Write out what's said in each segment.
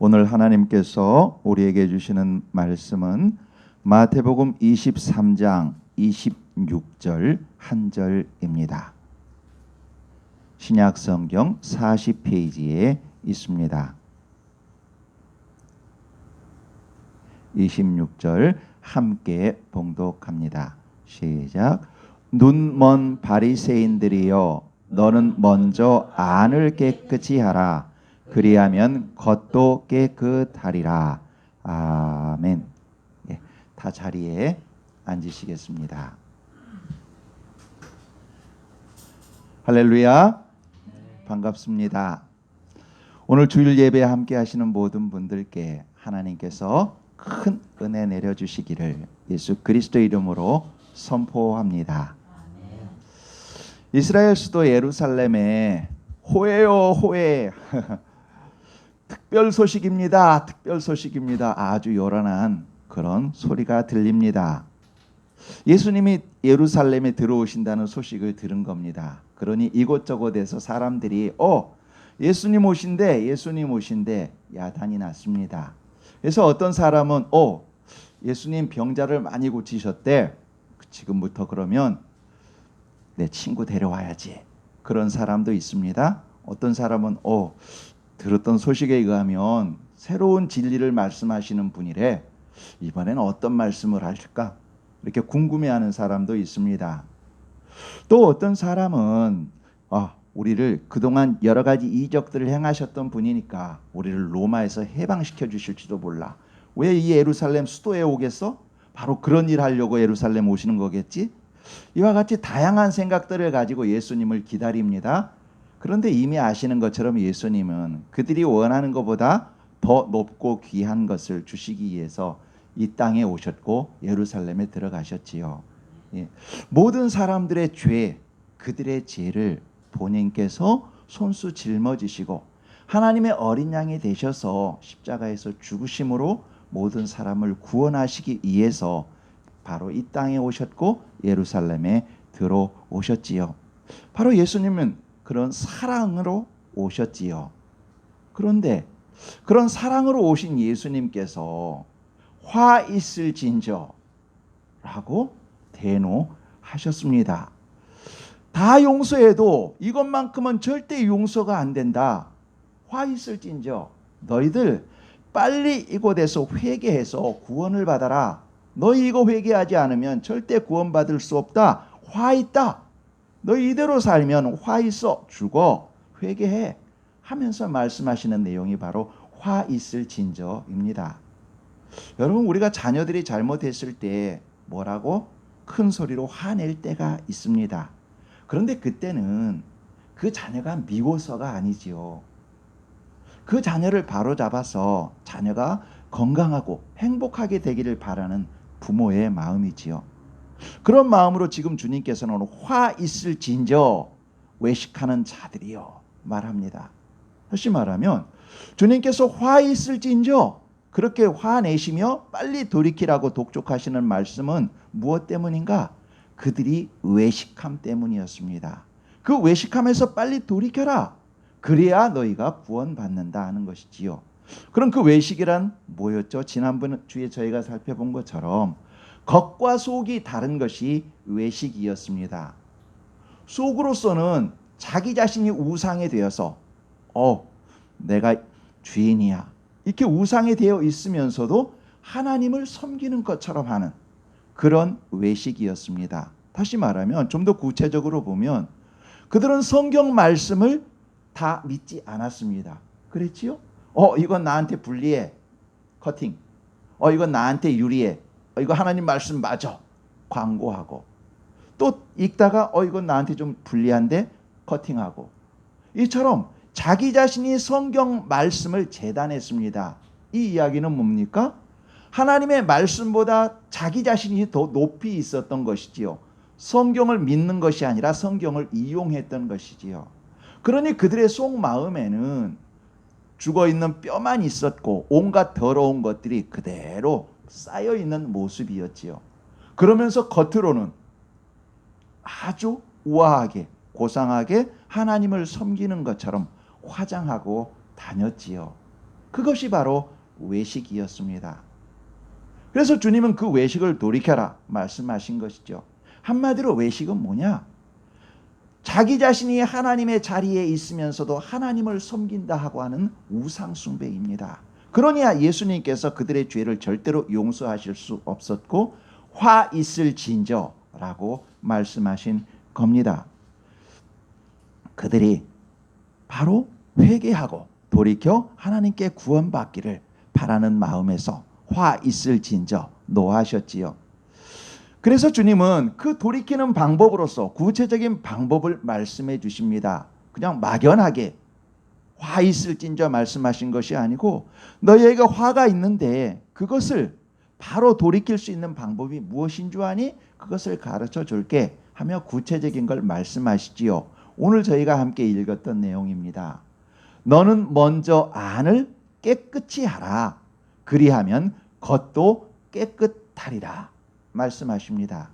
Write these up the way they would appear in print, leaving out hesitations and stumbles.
오늘 하나님께서 우리에게 주시는 말씀은 마태복음 23장 26절 한 절입니다. 신약성경 40페이지에 있습니다. 26절 함께 봉독합니다. 시작. 눈먼 바리새인들이여, 너는 먼저 안을 깨끗이 하라. 그리하면 겉도 깨끗하리라. 아멘. 다 자리에 앉으시겠습니다. 할렐루야. 반갑습니다. 오늘 주일 예배에 함께 하시는 모든 분들께 하나님께서 큰 은혜 내려주시기를 예수 그리스도의 이름으로 선포합니다. 이스라엘 수도 예루살렘에 호해요 호해. 특별 소식입니다. 특별 소식입니다. 아주 요란한 그런 소리가 들립니다. 예수님이 예루살렘에 들어오신다는 소식을 들은 겁니다. 그러니 이곳저곳에서 사람들이 예수님 오신대 야단이 났습니다. 그래서 어떤 사람은 예수님 병자를 많이 고치셨대. 지금부터 그러면 내 친구 데려와야지. 그런 사람도 있습니다. 어떤 사람은 들었던 소식에 의하면 새로운 진리를 말씀하시는 분이래. 이번에는 어떤 말씀을 하실까? 이렇게 궁금해하는 사람도 있습니다. 또 어떤 사람은 우리를 그동안 여러 가지 이적들을 행하셨던 분이니까 우리를 로마에서 해방시켜 주실지도 몰라. 왜 이 예루살렘 수도에 오겠어? 바로 그런 일 하려고 예루살렘 오시는 거겠지? 이와 같이 다양한 생각들을 가지고 예수님을 기다립니다. 그런데 이미 아시는 것처럼 예수님은 그들이 원하는 것보다 더 높고 귀한 것을 주시기 위해서 이 땅에 오셨고 예루살렘에 들어가셨지요. 모든 사람들의 죄, 그들의 죄를 본인께서 손수 짊어지시고 하나님의 어린 양이 되셔서 십자가에서 죽으심으로 모든 사람을 구원하시기 위해서 바로 이 땅에 오셨고 예루살렘에 들어오셨지요. 바로 예수님은 그런 사랑으로 오셨지요. 그런데 그런 사랑으로 오신 예수님께서 화 있을진저 라고 대노하셨습니다. 다 용서해도 이것만큼은 절대 용서가 안 된다. 화 있을진저, 너희들 빨리 이곳에서 회개해서 구원을 받아라. 너희 이거 회개하지 않으면 절대 구원받을 수 없다. 화 있다. 너희 이대로 살면 화 있어. 죽어. 회개해. 하면서 말씀하시는 내용이 바로 화 있을진저입니다. 여러분, 우리가 자녀들이 잘못했을 때 뭐라고? 큰 소리로 화낼 때가 있습니다. 그런데 그때는 그 자녀가 미워서가 아니지요. 그 자녀를 바로잡아서 자녀가 건강하고 행복하게 되기를 바라는 부모의 마음이지요. 그런 마음으로 지금 주님께서는 화 있을진저 외식하는 자들이요 말합니다. 다시 말하면 주님께서 화 있을진저 그렇게 화내시며 빨리 돌이키라고 독촉하시는 말씀은 무엇 때문인가? 그들이 외식함 때문이었습니다. 그 외식함에서 빨리 돌이켜라. 그래야 너희가 구원받는다 하는 것이지요. 그럼 그 외식이란 뭐였죠? 지난번 주에 저희가 살펴본 것처럼 겉과 속이 다른 것이 외식이었습니다. 속으로서는 자기 자신이 우상이 되어서 내가 주인이야 이렇게 우상이 되어 있으면서도 하나님을 섬기는 것처럼 하는 그런 외식이었습니다. 다시 말하면 좀 더 구체적으로 보면 그들은 성경 말씀을 다 믿지 않았습니다. 그랬지요? 이건 나한테 불리해. 커팅. 이건 나한테 유리해. 이거 하나님 말씀 맞아. 광고하고. 또 읽다가 이건 나한테 좀 불리한데 커팅하고. 이처럼 자기 자신이 성경 말씀을 재단했습니다. 이 이야기는 뭡니까? 하나님의 말씀보다 자기 자신이 더 높이 있었던 것이지요. 성경을 믿는 것이 아니라 성경을 이용했던 것이지요. 그러니 그들의 속마음에는 죽어있는 뼈만 있었고 온갖 더러운 것들이 그대로 쌓여있는 모습이었지요. 그러면서 겉으로는 아주 우아하게 고상하게 하나님을 섬기는 것처럼 화장하고 다녔지요. 그것이 바로 외식이었습니다. 그래서 주님은 그 외식을 돌이켜라 말씀하신 것이죠. 한마디로 외식은 뭐냐? 자기 자신이 하나님의 자리에 있으면서도 하나님을 섬긴다 하고 하는 우상 숭배입니다. 그러니까 예수님께서 그들의 죄를 절대로 용서하실 수 없었고 화 있을진저라고 말씀하신 겁니다. 그들이 바로 회개하고 돌이켜 하나님께 구원받기를 바라는 마음에서 화 있을진저 노하셨지요. 그래서 주님은 그 돌이키는 방법으로서 구체적인 방법을 말씀해 주십니다. 그냥 막연하게 화 있을진저 말씀하신 것이 아니고 너희에게 화가 있는데 그것을 바로 돌이킬 수 있는 방법이 무엇인 줄 아니? 그것을 가르쳐 줄게 하며 구체적인 걸 말씀하시지요. 오늘 저희가 함께 읽었던 내용입니다. 너는 먼저 안을 깨끗이 하라. 그리하면 겉도 깨끗하리라 말씀하십니다.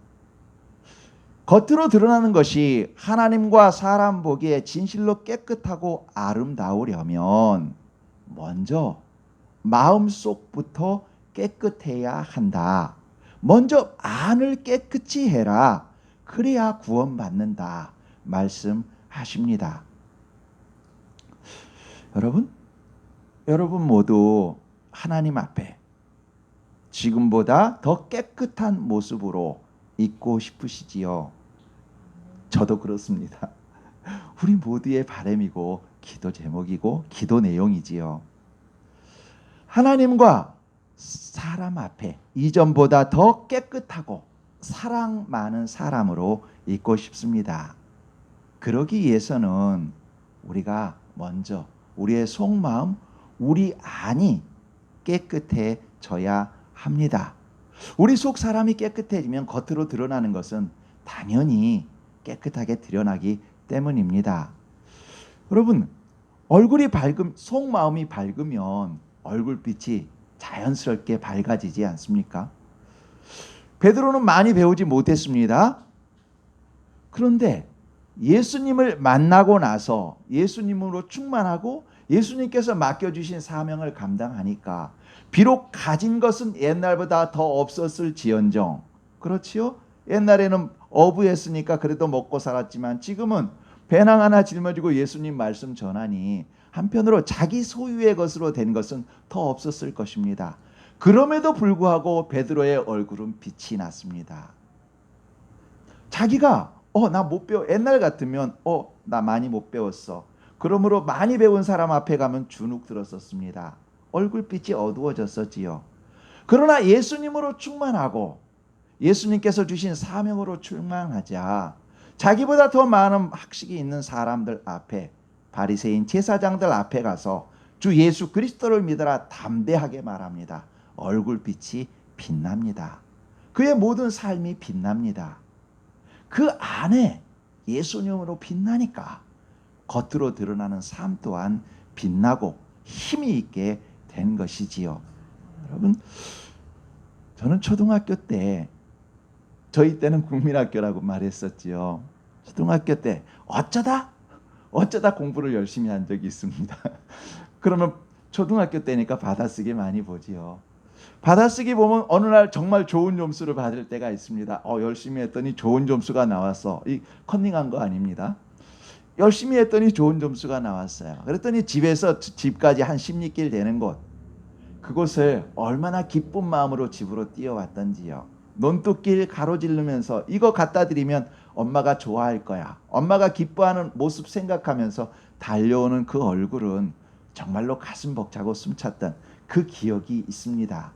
겉으로 드러나는 것이 하나님과 사람 보기에 진실로 깨끗하고 아름다우려면 먼저 마음속부터 깨끗해야 한다. 먼저 안을 깨끗이 해라. 그래야 구원받는다 말씀하십니다. 여러분 모두 하나님 앞에 지금보다 더 깨끗한 모습으로 있고 싶으시지요? 저도 그렇습니다. 우리 모두의 바람이고 기도 제목이고 기도 내용이지요. 하나님과 사람 앞에 이전보다 더 깨끗하고 사랑 많은 사람으로 있고 싶습니다. 그러기 위해서는 우리가 먼저 우리의 속마음, 우리 안이 깨끗해져야 합니다. 우리 속 사람이 깨끗해지면 겉으로 드러나는 것은 당연히 깨끗하게 드러나기 때문입니다. 여러분, 얼굴이 속마음이 밝으면 얼굴빛이 자연스럽게 밝아지지 않습니까? 베드로는 많이 배우지 못했습니다. 그런데 예수님을 만나고 나서 예수님으로 충만하고 예수님께서 맡겨주신 사명을 감당하니까 비록 가진 것은 옛날보다 더 없었을지언정, 그렇지요? 옛날에는 어부했으니까 그래도 먹고 살았지만 지금은 배낭 하나 짊어지고 예수님 말씀 전하니 한편으로 자기 소유의 것으로 된 것은 더 없었을 것입니다. 그럼에도 불구하고 베드로의 얼굴은 빛이 났습니다. 자기가 나 못 배워. 옛날 같으면 나 많이 못 배웠어. 그러므로 많이 배운 사람 앞에 가면 주눅 들었었습니다. 얼굴빛이 어두워졌었지요. 그러나 예수님으로 충만하고 예수님께서 주신 사명으로 충만하자 자기보다 더 많은 학식이 있는 사람들 앞에, 바리새인 제사장들 앞에 가서 주 예수 그리스도를 믿어라 담대하게 말합니다. 얼굴빛이 빛납니다. 그의 모든 삶이 빛납니다. 그 안에 예수님으로 빛나니까 겉으로 드러나는 삶 또한 빛나고 힘이 있게 된 것이지요. 여러분, 저는 초등학교 때, 저희 때는 국민학교라고 말했었지요. 초등학교 때 어쩌다 공부를 열심히 한 적이 있습니다. 그러면 초등학교 때니까 받아쓰기 많이 보지요. 받아쓰기 보면 어느 날 정말 좋은 점수를 받을 때가 있습니다. 열심히 했더니 좋은 점수가 나왔어. 이 컨닝한 거 아닙니다. 열심히 했더니 좋은 점수가 나왔어요. 그랬더니 집까지 한 10리길 되는 곳, 그곳을 얼마나 기쁜 마음으로 집으로 뛰어왔던지요. 논뚝길 가로지르면서 이거 갖다 드리면 엄마가 좋아할 거야. 엄마가 기뻐하는 모습 생각하면서 달려오는 그 얼굴은 정말로 가슴 벅차고 숨찼던 그 기억이 있습니다.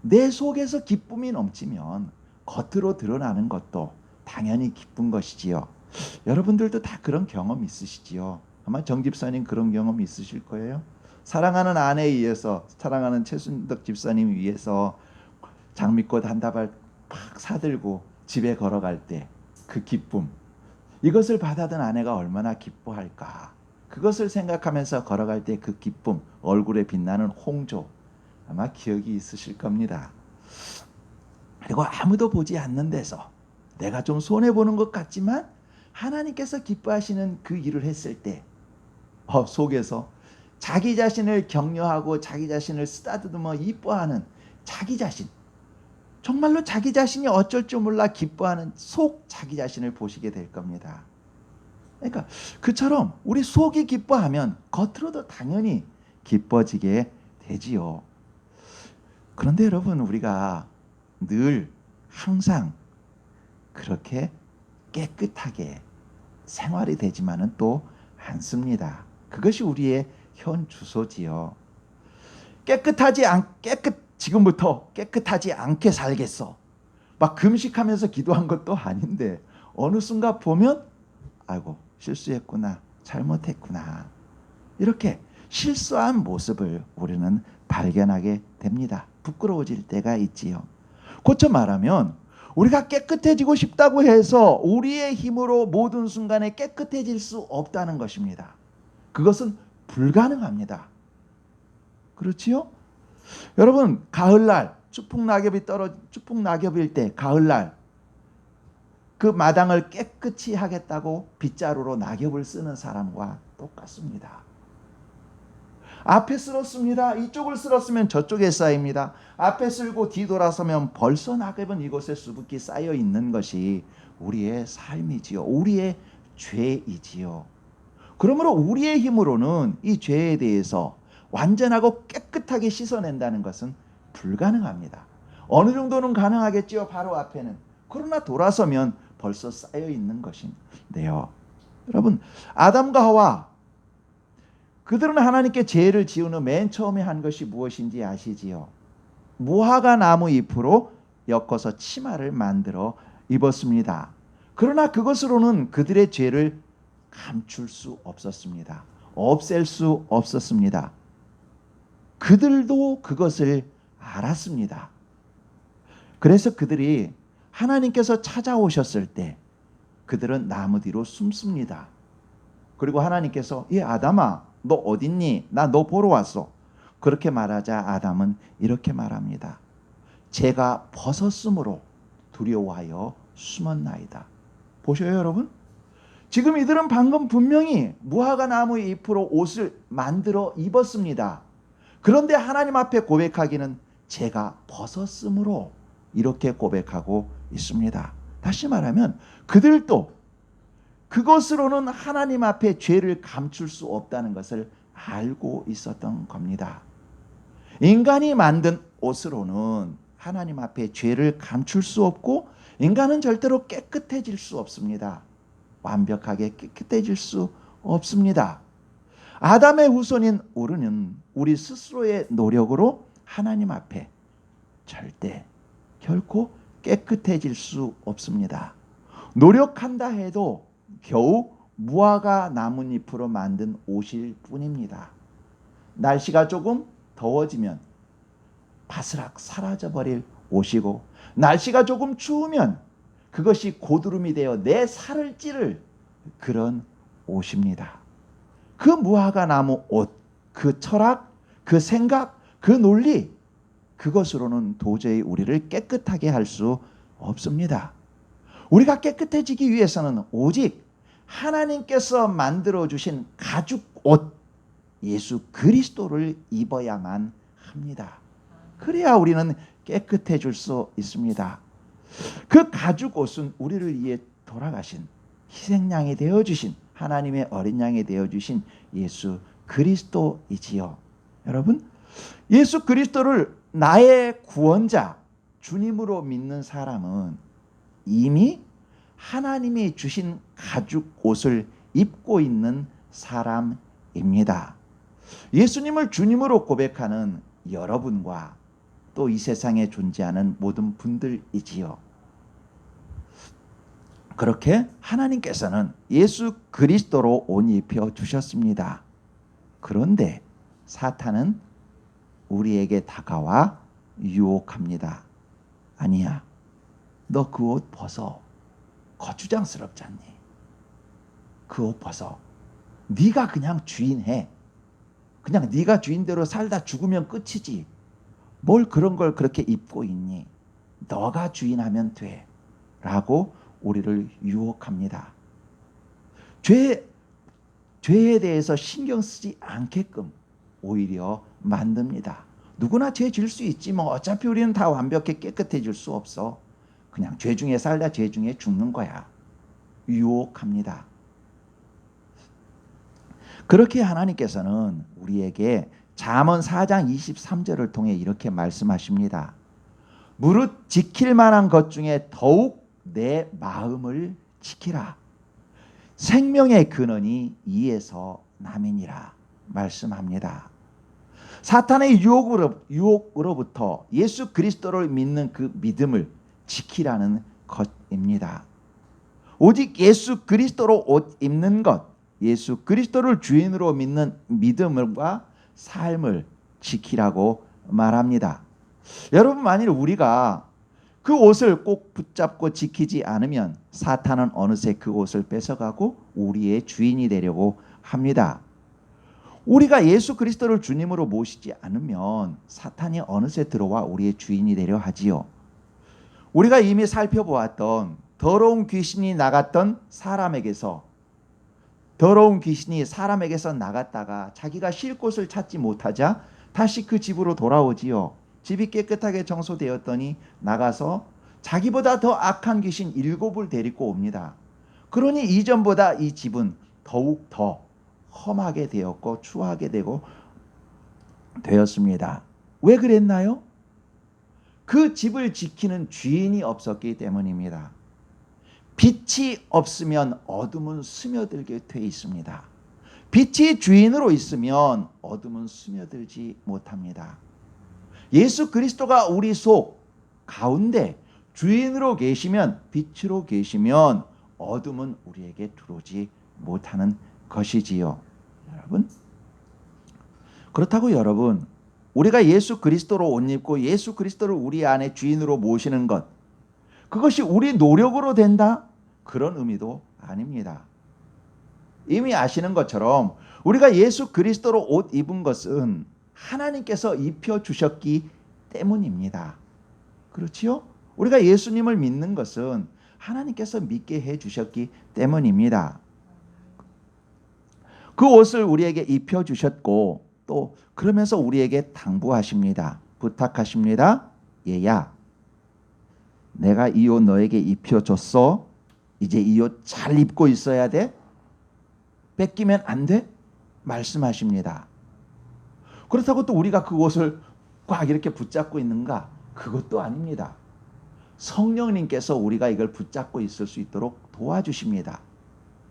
내 속에서 기쁨이 넘치면 겉으로 드러나는 것도 당연히 기쁜 것이지요. 여러분들도 다 그런 경험 있으시지요. 아마 정 집사님 그런 경험 있으실 거예요. 사랑하는 아내에 의해서, 사랑하는 최순덕 집사님 위해서 장미꽃 한 다발 팍 사들고 집에 걸어갈 때 그 기쁨, 이것을 받아든 아내가 얼마나 기뻐할까. 그것을 생각하면서 걸어갈 때 그 기쁨, 얼굴에 빛나는 홍조, 아마 기억이 있으실 겁니다. 그리고 아무도 보지 않는 데서 내가 좀 손해보는 것 같지만 하나님께서 기뻐하시는 그 일을 했을 때 속에서 자기 자신을 격려하고 자기 자신을 쓰다듬어 이뻐하는 자기 자신, 정말로 자기 자신이 어쩔 줄 몰라 기뻐하는 속 자기 자신을 보시게 될 겁니다. 그러니까 그처럼 우리 속이 기뻐하면 겉으로도 당연히 기뻐지게 되지요. 그런데 여러분, 우리가 늘 항상 그렇게 깨끗하게 생활이 되지만은 또 않습니다. 그것이 우리의 현 주소지요. 지금부터 깨끗하지 않게 살겠어. 막 금식하면서 기도한 것도 아닌데 어느 순간 보면 아이고, 실수했구나, 잘못했구나, 이렇게 실수한 모습을 우리는 발견하게 됩니다. 부끄러워질 때가 있지요. 고쳐 말하면 우리가 깨끗해지고 싶다고 해서 우리의 힘으로 모든 순간에 깨끗해질 수 없다는 것입니다. 그것은 불가능합니다. 그렇지요? 여러분, 가을날 추풍낙엽일 때, 가을날 그 마당을 깨끗이 하겠다고 빗자루로 낙엽을 쓰는 사람과 똑같습니다. 앞에 쓸었습니다. 이쪽을 쓸었으면 저쪽에 쌓입니다. 앞에 쓸고 뒤돌아서면 벌써 낙엽은 이곳에 수북히 쌓여 있는 것이 우리의 삶이지요. 우리의 죄이지요. 그러므로 우리의 힘으로는 이 죄에 대해서 완전하고 깨끗하게 씻어낸다는 것은 불가능합니다. 어느 정도는 가능하겠지요, 바로 앞에는. 그러나 돌아서면 벌써 쌓여 있는 것인데요. 여러분, 아담과 하와, 그들은 하나님께 죄를 지은 후 맨 처음에 한 것이 무엇인지 아시지요? 무화과 나무 잎으로 엮어서 치마를 만들어 입었습니다. 그러나 그것으로는 그들의 죄를 감출 수 없었습니다. 없앨 수 없었습니다. 그들도 그것을 알았습니다. 그래서 그들이 하나님께서 찾아오셨을 때 그들은 나무 뒤로 숨습니다. 그리고 하나님께서 아담아, 너 어딨니? 나 너 보러 왔어. 그렇게 말하자 아담은 이렇게 말합니다. 제가 벗었으므로 두려워하여 숨었나이다. 보셔요, 여러분? 지금 이들은 방금 분명히 무화과 나무의 잎으로 옷을 만들어 입었습니다. 그런데 하나님 앞에 고백하기는 제가 벗었으므로 이렇게 고백하고 있습니다. 다시 말하면 그들도 그것으로는 하나님 앞에 죄를 감출 수 없다는 것을 알고 있었던 겁니다. 인간이 만든 옷으로는 하나님 앞에 죄를 감출 수 없고 인간은 절대로 깨끗해질 수 없습니다. 완벽하게 깨끗해질 수 없습니다. 아담의 후손인 우리는 우리 스스로의 노력으로 하나님 앞에 절대 결코 깨끗해질 수 없습니다. 노력한다 해도 겨우 무화과 나뭇잎으로 만든 옷일 뿐입니다. 날씨가 조금 더워지면 바스락 사라져버릴 옷이고, 날씨가 조금 추우면 그것이 고드름이 되어 내 살을 찌를 그런 옷입니다. 그 무화과 나무 옷, 그 철학, 그 생각, 그 논리, 그것으로는 도저히 우리를 깨끗하게 할 수 없습니다. 우리가 깨끗해지기 위해서는 오직 하나님께서 만들어주신 가죽 옷, 예수 그리스도를 입어야만 합니다. 그래야 우리는 깨끗해질 수 있습니다. 그 가죽 옷은 우리를 위해 돌아가신, 희생양이 되어주신, 하나님의 어린 양이 되어주신 예수 그리스도이지요. 여러분, 예수 그리스도를 나의 구원자, 주님으로 믿는 사람은 이미 하나님이 주신 가죽 옷을 입고 있는 사람입니다. 예수님을 주님으로 고백하는 여러분과 또 이 세상에 존재하는 모든 분들이지요. 그렇게 하나님께서는 예수 그리스도로 옷 입혀 주셨습니다. 그런데 사탄은 우리에게 다가와 유혹합니다. 아니야, 너 그 옷 벗어. 거추장스럽지 않니? 그 옷 벗어. 네가 그냥 주인해. 그냥 네가 주인대로 살다 죽으면 끝이지. 뭘 그런 걸 그렇게 입고 있니? 너가 주인하면 돼. 라고 우리를 유혹합니다. 죄에 대해서 신경 쓰지 않게끔 오히려 만듭니다. 누구나 죄 질 수 있지 뭐 어차피 우리는 다 완벽해 깨끗해질 수 없어. 그냥 죄 중에 살다 죄 중에 죽는 거야. 유혹합니다. 그렇게 하나님께서는 우리에게 잠언 4장 23절을 통해 이렇게 말씀하십니다. 무릇 지킬 만한 것 중에 더욱 내 마음을 지키라. 생명의 근원이 이에서 남이니라 말씀합니다. 사탄의 유혹으로부터 예수 그리스도를 믿는 그 믿음을 지키라는 것입니다. 오직 예수 그리스도로 옷 입는 것, 예수 그리스도를 주인으로 믿는 믿음과 삶을 지키라고 말합니다. 여러분, 만일 우리가 그 옷을 꼭 붙잡고 지키지 않으면 사탄은 어느새 그 옷을 뺏어가고 우리의 주인이 되려고 합니다. 우리가 예수 그리스도를 주님으로 모시지 않으면 사탄이 어느새 들어와 우리의 주인이 되려 하지요. 우리가 이미 살펴보았던 더러운 귀신이 나갔던 사람에게서 더러운 귀신이 사람에게서 나갔다가 자기가 쉴 곳을 찾지 못하자 다시 그 집으로 돌아오지요. 집이 깨끗하게 청소되었더니 나가서 자기보다 더 악한 귀신 7을 데리고 옵니다. 그러니 이전보다 이 집은 더욱 더 험하게 되었고 추하게 되었습니다. 왜 그랬나요? 그 집을 지키는 주인이 없었기 때문입니다. 빛이 없으면 어둠은 스며들게 돼 있습니다. 빛이 주인으로 있으면 어둠은 스며들지 못합니다. 예수 그리스도가 우리 속 가운데 주인으로 계시면, 빛으로 계시면 어둠은 우리에게 들어오지 못하는 것이지요. 여러분, 그렇다고 여러분, 우리가 예수 그리스도로 옷 입고 예수 그리스도를 우리 안에 주인으로 모시는 것, 그것이 우리 노력으로 된다? 그런 의미도 아닙니다. 이미 아시는 것처럼 우리가 예수 그리스도로 옷 입은 것은 하나님께서 입혀주셨기 때문입니다. 그렇지요? 우리가 예수님을 믿는 것은 하나님께서 믿게 해주셨기 때문입니다. 그 옷을 우리에게 입혀주셨고 또 그러면서 우리에게 당부하십니다. 부탁하십니다. 얘야, 내가 이 옷 너에게 입혀줬어. 이제 이 옷 잘 입고 있어야 돼. 뺏기면 안 돼. 말씀하십니다. 그렇다고 또 우리가 그 옷을 꽉 이렇게 붙잡고 있는가? 그것도 아닙니다. 성령님께서 우리가 이걸 붙잡고 있을 수 있도록 도와주십니다.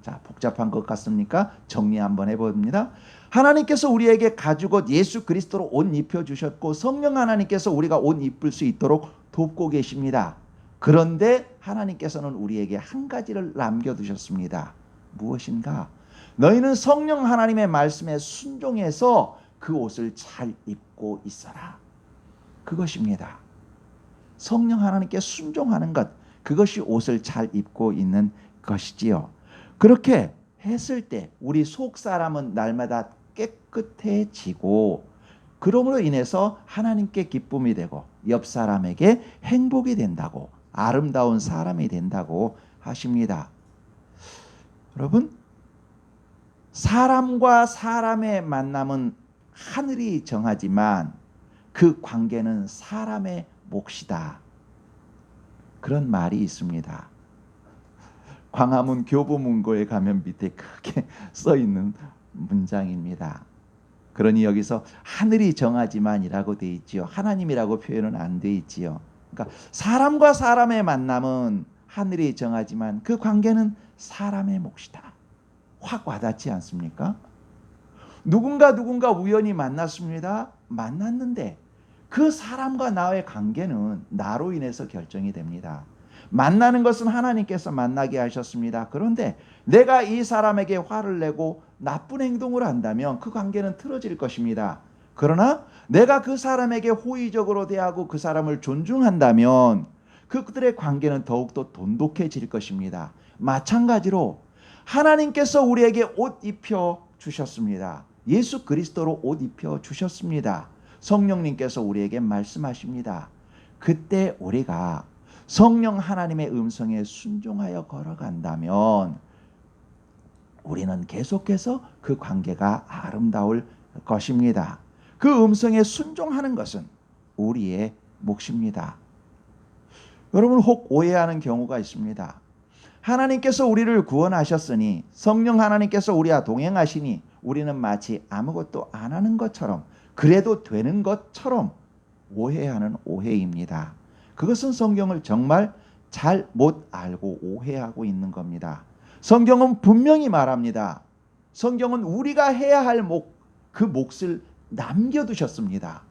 자, 복잡한 것 같습니까? 정리 한번 해봅니다. 하나님께서 우리에게 가죽옷 예수 그리스도로 옷 입혀주셨고 성령 하나님께서 우리가 옷 입을 수 있도록 돕고 계십니다. 그런데 하나님께서는 우리에게 한 가지를 남겨두셨습니다. 무엇인가? 너희는 성령 하나님의 말씀에 순종해서 그 옷을 잘 입고 있어라. 그것입니다. 성령 하나님께 순종하는 것, 그것이 옷을 잘 입고 있는 것이지요. 그렇게 했을 때 우리 속 사람은 날마다 깨끗해지고 그러므로 인해서 하나님께 기쁨이 되고 옆 사람에게 행복이 된다고, 아름다운 사람이 된다고 하십니다. 여러분, 사람과 사람의 만남은 하늘이 정하지만 그 관계는 사람의 몫이다. 그런 말이 있습니다. 광화문 교보문고에 가면 밑에 크게 써 있는 문장입니다. 그러니 여기서 하늘이 정하지만이라고 돼 있지요. 하나님이라고 표현은 안 돼 있지요. 그러니까 사람과 사람의 만남은 하늘이 정하지만 그 관계는 사람의 몫이다. 확 와닿지 않습니까? 누군가 우연히 만났습니다. 만났는데 그 사람과 나의 관계는 나로 인해서 결정이 됩니다. 만나는 것은 하나님께서 만나게 하셨습니다. 그런데 내가 이 사람에게 화를 내고 나쁜 행동을 한다면 그 관계는 틀어질 것입니다. 그러나 내가 그 사람에게 호의적으로 대하고 그 사람을 존중한다면 그들의 관계는 더욱더 돈독해질 것입니다. 마찬가지로 하나님께서 우리에게 옷 입혀 주셨습니다. 예수 그리스도로 옷 입혀 주셨습니다. 성령님께서 우리에게 말씀하십니다. 그때 우리가 성령 하나님의 음성에 순종하여 걸어간다면 우리는 계속해서 그 관계가 아름다울 것입니다. 그 음성에 순종하는 것은 우리의 몫입니다. 여러분 혹 오해하는 경우가 있습니다. 하나님께서 우리를 구원하셨으니 성령 하나님께서 우리와 동행하시니 우리는 마치 아무것도 안 하는 것처럼 그래도 되는 것처럼 오해하는 오해입니다. 그것은 성경을 정말 잘 못 알고 오해하고 있는 겁니다. 성경은 분명히 말합니다. 성경은 우리가 해야 할 그 몫을 남겨두셨습니다.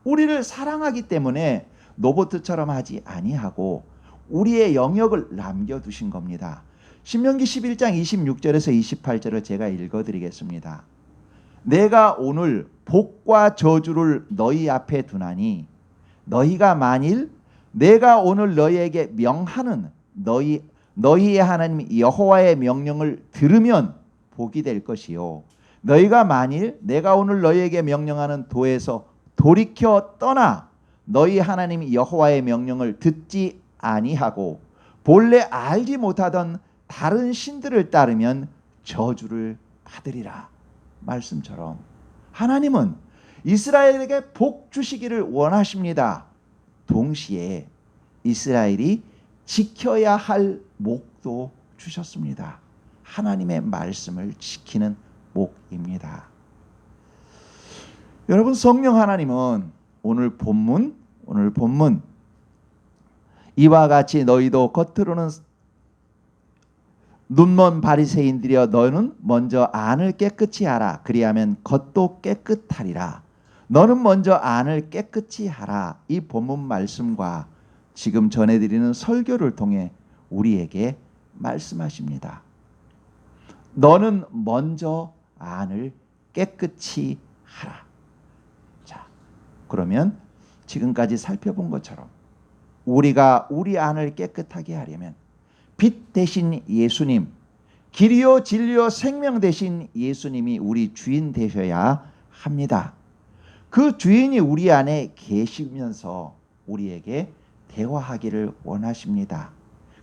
우리를 사랑하기 때문에 로봇처럼 하지 아니하고 우리의 영역을 남겨두신 겁니다. 신명기 11장 26절에서 28절을 제가 읽어드리겠습니다. 내가 오늘 복과 저주를 너희 앞에 두나니 너희가 만일 내가 오늘 너희에게 명하는 너희의 하나님 여호와의 명령을 들으면 복이 될 것이요 너희가 만일 내가 오늘 너희에게 명령하는 도에서 돌이켜 떠나 너희 하나님 여호와의 명령을 듣지 아니하고 본래 알지 못하던 다른 신들을 따르면 저주를 받으리라. 말씀처럼 하나님은 이스라엘에게 복 주시기를 원하십니다. 동시에 이스라엘이 지켜야 할 목도 주셨습니다. 하나님의 말씀을 지키는 목입니다. 여러분 성령 하나님은 오늘 본문 이와 같이 너희도 겉으로는 눈먼 바리새인들이여 너는 먼저 안을 깨끗이 하라 그리하면 겉도 깨끗하리라. 너는 먼저 안을 깨끗이 하라. 이 본문 말씀과 지금 전해드리는 설교를 통해 우리에게 말씀하십니다. 너는 먼저 안을 깨끗이 하라. 자, 그러면 지금까지 살펴본 것처럼 우리가 우리 안을 깨끗하게 하려면 빛 대신 예수님, 길이요 진리요 생명 대신 예수님이 우리 주인 되셔야 합니다. 그 주인이 우리 안에 계시면서 우리에게 대화하기를 원하십니다.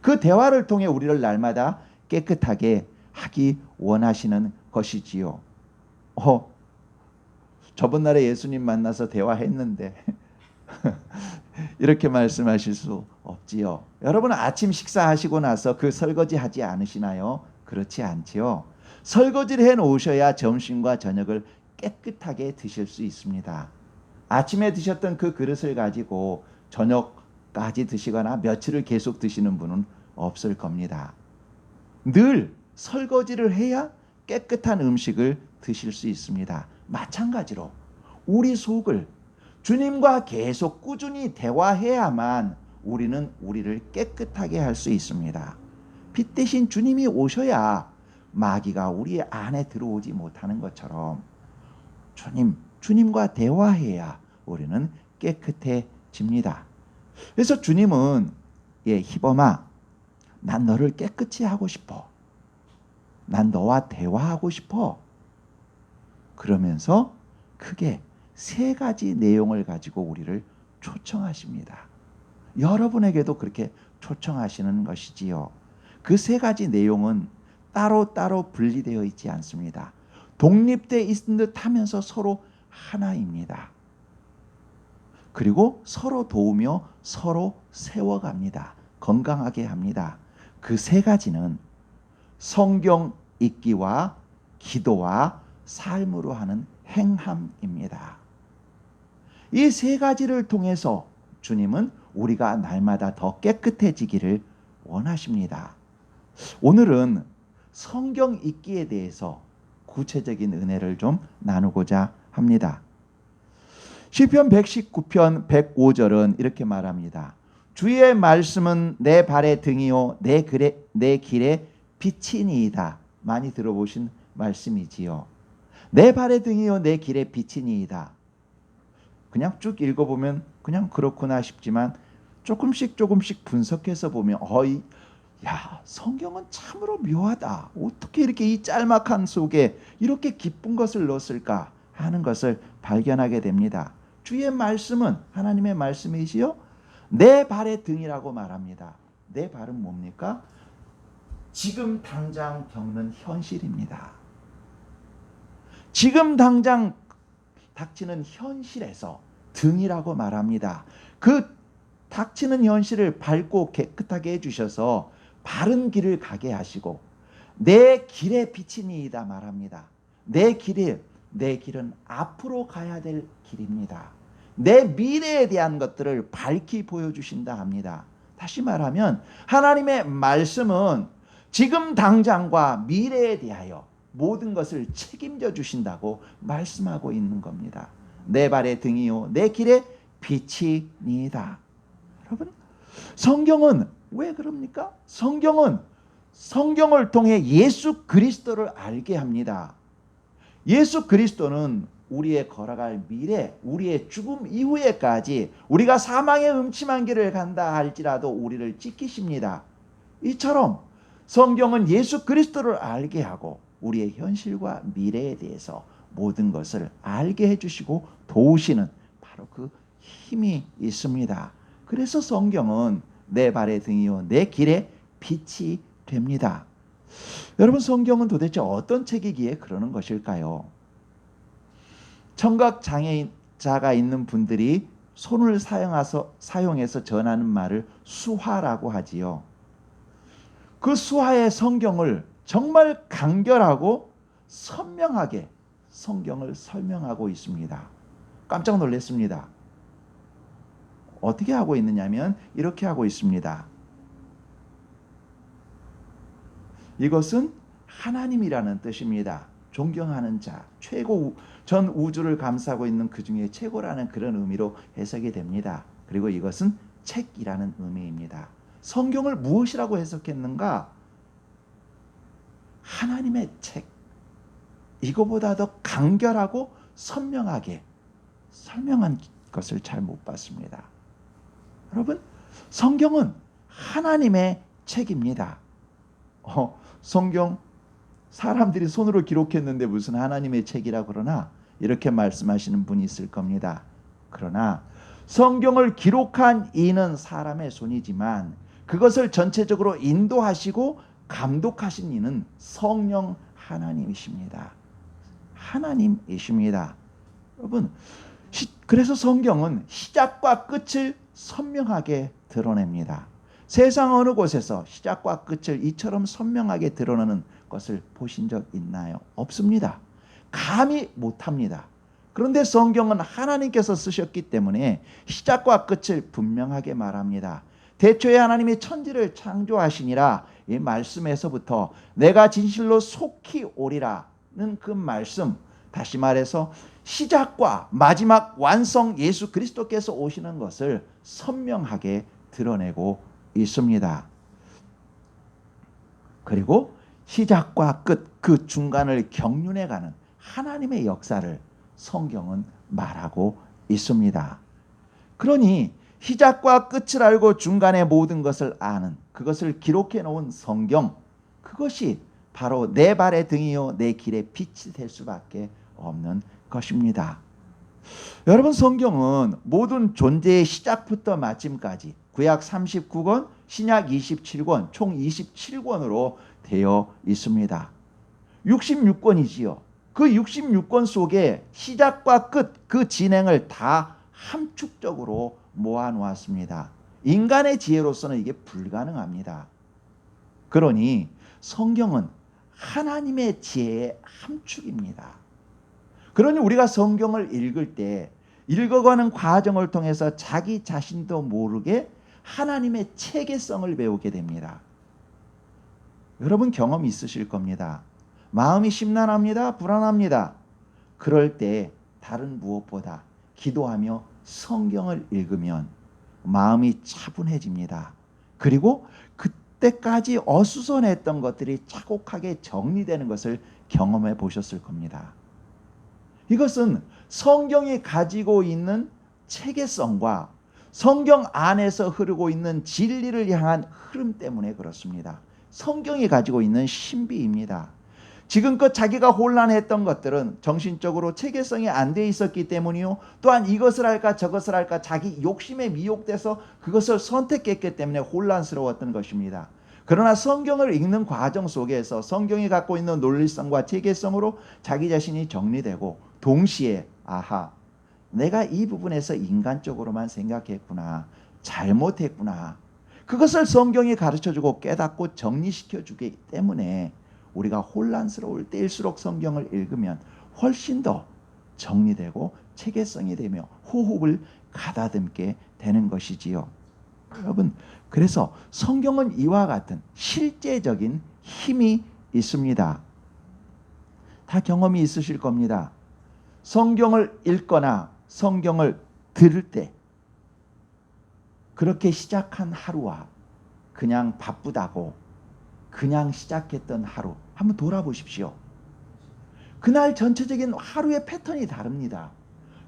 그 대화를 통해 우리를 날마다 깨끗하게 하기 원하시는 것이지요. 저번 날에 예수님 만나서 대화했는데 이렇게 말씀하실 수 없지요. 여러분 아침 식사하시고 나서 그 설거지 하지 않으시나요? 그렇지 않지요. 설거지를 해 놓으셔야 점심과 저녁을 깨끗하게 드실 수 있습니다. 아침에 드셨던 그 그릇을 가지고 저녁까지 드시거나 며칠을 계속 드시는 분은 없을 겁니다. 늘 설거지를 해야 깨끗한 음식을 드실 수 있습니다. 마찬가지로 우리 속을 주님과 계속 꾸준히 대화해야만 우리는 우리를 깨끗하게 할 수 있습니다. 빛 대신 주님이 오셔야 마귀가 우리 안에 들어오지 못하는 것처럼 주님과 대화해야 우리는 깨끗해집니다. 그래서 주님은 희범아 난 너를 깨끗이 하고 싶어. 난 너와 대화하고 싶어. 그러면서 크게 세 가지 내용을 가지고 우리를 초청하십니다. 여러분에게도 그렇게 초청하시는 것이지요. 그 세 가지 내용은 따로따로 분리되어 있지 않습니다. 독립되어 있는 듯 하면서 서로 하나입니다. 그리고 서로 도우며 서로 세워갑니다. 건강하게 합니다. 그 세 가지는 성경 읽기와 기도와 삶으로 하는 행함입니다. 이 세 가지를 통해서 주님은 우리가 날마다 더 깨끗해지기를 원하십니다. 오늘은 성경 읽기에 대해서 구체적인 은혜를 좀 나누고자 합니다. 시편 119편 105절은 이렇게 말합니다. 주의 말씀은 내 발의 등이요 내 길의 빛이니이다. 많이 들어보신 말씀이지요. 내 발의 등이요 내 길의 빛이니이다. 그냥 쭉 읽어보면 그냥 그렇구나 싶지만 조금씩 분석해서 보면 성경은 참으로 묘하다. 어떻게 이렇게 이 짤막한 속에 이렇게 기쁜 것을 넣었을까 하는 것을 발견하게 됩니다. 주의 말씀은 하나님의 말씀이시요 내 발의 등이라고 말합니다. 내 발은 뭡니까? 지금 당장 겪는 현실입니다. 지금 당장 닥치는 현실에서 등이라고 말합니다. 그 닥치는 현실을 밝고 깨끗하게 해주셔서 바른 길을 가게 하시고 내 길의 빛이니이다 말합니다. 내 길은 앞으로 가야 될 길입니다. 내 미래에 대한 것들을 밝히 보여주신다 합니다. 다시 말하면 하나님의 말씀은 지금 당장과 미래에 대하여 모든 것을 책임져 주신다고 말씀하고 있는 겁니다. 내 발의 등이요 내 길의 빛이니이다. 여러분, 성경은 왜 그럽니까? 성경을 통해 예수 그리스도를 알게 합니다. 예수 그리스도는 우리의 걸어갈 미래, 우리의 죽음 이후에까지 우리가 사망의 음침한 길을 간다 할지라도 우리를 지키십니다. 이처럼 성경은 예수 그리스도를 알게 하고 우리의 현실과 미래에 대해서 모든 것을 알게 해주시고 도우시는 바로 그 힘이 있습니다. 그래서 성경은 내 발의 등이요 내 길의 빛이 됩니다. 여러분, 성경은 도대체 어떤 책이기에 그러는 것일까요? 청각 장애자가 있는 분들이 손을 사용해서 전하는 말을 수화라고 하지요. 그 수화의 성경을 정말 간결하고 선명하게 성경을 설명하고 있습니다. 깜짝 놀랐습니다. 어떻게 하고 있느냐면 이렇게 하고 있습니다. 이것은 하나님이라는 뜻입니다. 존경하는 자, 최고, 전 우주를 감싸고 있는 그 중에 최고라는 그런 의미로 해석이 됩니다. 그리고 이것은 책이라는 의미입니다. 성경을 무엇이라고 해석했는가? 하나님의 책. 이거보다 더 간결하고 선명하게 설명한 것을 잘 못 봤습니다. 여러분, 성경은 하나님의 책입니다. 성경 사람들이 손으로 기록했는데 무슨 하나님의 책이라 그러나 이렇게 말씀하시는 분이 있을 겁니다. 그러나 성경을 기록한 이는 사람의 손이지만 그것을 전체적으로 인도하시고 감독하신 이는 성령 하나님이십니다. 하나님이십니다. 여러분, 그래서 성경은 시작과 끝을 선명하게 드러냅니다. 세상 어느 곳에서 시작과 끝을 이처럼 선명하게 드러내는 것을 보신 적 있나요? 없습니다. 감히 못합니다. 그런데 성경은 하나님께서 쓰셨기 때문에 시작과 끝을 분명하게 말합니다. 대초에 하나님이 천지를 창조하시니라, 이 말씀에서부터 내가 진실로 속히 오리라는 그 말씀, 다시 말해서 시작과 마지막 완성 예수 그리스도께서 오시는 것을 선명하게 드러내고 있습니다. 그리고 시작과 끝, 그 중간을 경륜해가는 하나님의 역사를 성경은 말하고 있습니다. 그러니 시작과 끝을 알고 중간의 모든 것을 아는, 그것을 기록해 놓은 성경, 그것이 바로 내 발의 등이요 내 길의 빛이 될 수밖에 없는 것입니다. 여러분, 성경은 모든 존재의 시작부터 마침까지 구약 39권, 신약 27권, 총 27권으로 되어 있습니다. 66권이지요. 그 66권 속에 시작과 끝, 그 진행을 다 함축적으로 모아놓았습니다. 인간의 지혜로서는 이게 불가능합니다. 그러니 성경은 하나님의 지혜의 함축입니다. 그러니 우리가 성경을 읽을 때 읽어가는 과정을 통해서 자기 자신도 모르게 하나님의 체계성을 배우게 됩니다. 여러분, 경험 있으실 겁니다. 마음이 심란합니다. 불안합니다. 그럴 때 다른 무엇보다 기도하며 성경을 읽으면 마음이 차분해집니다. 그리고 그때까지 어수선했던 것들이 차곡하게 정리되는 것을 경험해 보셨을 겁니다. 이것은 성경이 가지고 있는 체계성과 성경 안에서 흐르고 있는 진리를 향한 흐름 때문에 그렇습니다. 성경이 가지고 있는 신비입니다. 지금껏 자기가 혼란했던 것들은 정신적으로 체계성이 안 돼 있었기 때문이요, 또한 이것을 할까 저것을 할까 자기 욕심에 미혹돼서 그것을 선택했기 때문에 혼란스러웠던 것입니다. 그러나 성경을 읽는 과정 속에서 성경이 갖고 있는 논리성과 체계성으로 자기 자신이 정리되고 동시에 아하, 내가 이 부분에서 인간적으로만 생각했구나, 잘못했구나, 그것을 성경이 가르쳐주고 깨닫고 정리시켜주기 때문에 우리가 혼란스러울 때일수록 성경을 읽으면 훨씬 더 정리되고 체계성이 되며 호흡을 가다듬게 되는 것이지요. 여러분, 그래서 성경은 이와 같은 실제적인 힘이 있습니다. 다 경험이 있으실 겁니다. 성경을 읽거나 성경을 들을 때 그렇게 시작한 하루와 그냥 바쁘다고 그냥 시작했던 하루 한번 돌아보십시오. 그날 전체적인 하루의 패턴이 다릅니다.